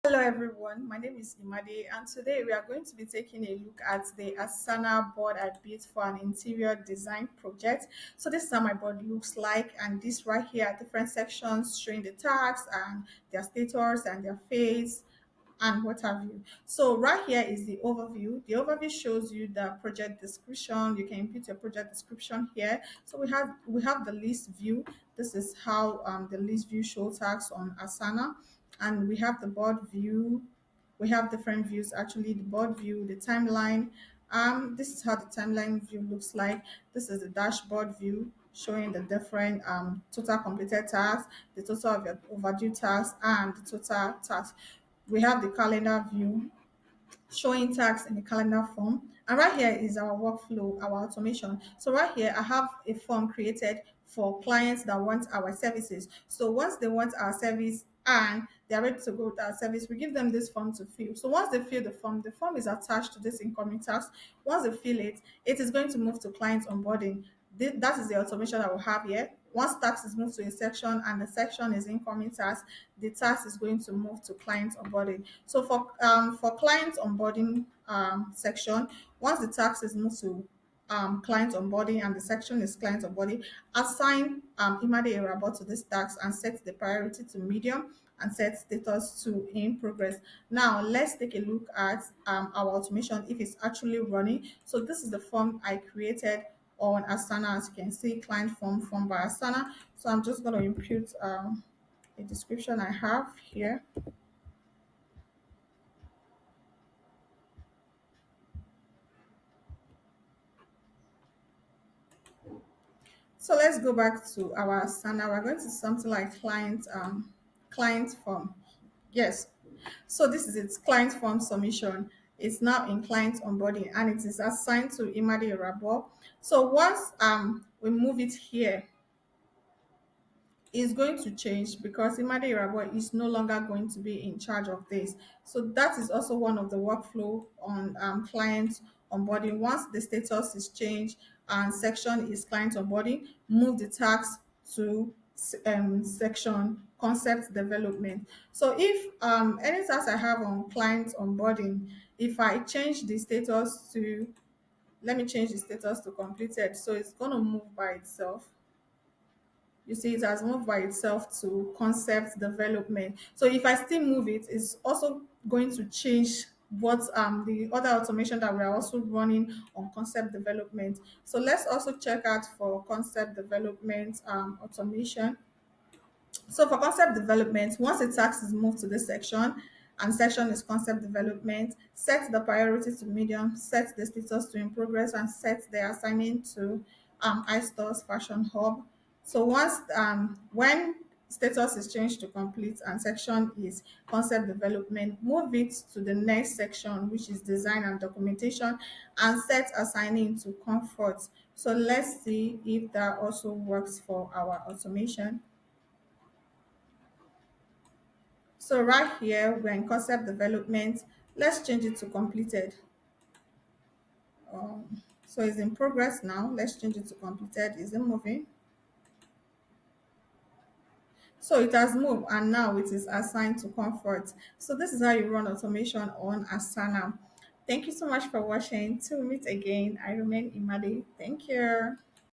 Hello everyone, my name is Imade and today we are going to be taking a look at the Asana board I built for an interior design project. So this is how my board looks like, and this right here are different sections showing the tags and their status and their face and what have you. So right here is the overview. The overview shows you the project description. You can input your project description here. So we have the list view. This is how the list view show tags on Asana, and we have the board view. We have different views actually. The board view, the timeline. This is how the timeline view looks like. This is the dashboard view showing the different total completed tasks, the total of your overdue tasks, and the total tasks. We have the calendar view showing tasks in the calendar form. And right here is our workflow, our automation. So right here, I have a form created for clients that want our services. So once they want our service and they're ready to go with our service, we give them this form to fill. So once they fill the form is attached to this incoming task. Once they fill it, it is going to move to client onboarding. That is the automation I will have here. Once task is moved to a section and the section is incoming task, the task is going to move to client onboarding. So for client onboarding section, once the task is moved to client onboarding and the section is client onboarding, assign Imade a robot to this task and set the priority to medium and set status to in progress. Now let's take a look at our automation if it's actually running. So this is the form I created on Asana. As you can see, client form by Asana. So I'm just going to input a description I have here. So let's go back to our Asana. We're going to something like client form. Yes. So this is its client form submission. It's now in client onboarding and it is assigned to Imadi Rabo. So once we move it here, is going to change because Imade Irabo is no longer going to be in charge of this. So that is also one of the workflow on client onboarding. Once the status is changed and section is client onboarding, move the task to section concept development. So if any task I have on client onboarding, if I change the status to, let me change the status to completed, so it's going to move by itself. You see, it has moved by itself to concept development. So if I still move it, it's also going to change what the other automation that we're also running on concept development. So let's also check out for concept development automation. So for concept development, once a task is moved to this section and section is concept development, set the priority to medium, set the status to in progress, and set the assignment to iStores Fashion Hub. So once when status is changed to complete and section is concept development, move it to the next section, which is design and documentation, and set assigning to comfort. So let's see if that also works for our automation. So right here, we're in concept development. Let's change it to completed. So it's in progress now. Let's change it to completed. Is it moving? So it has moved and now it is assigned to comfort. So this is how you run automation on Asana. Thank you so much for watching. Till we meet again, I remain Imadi. Thank you.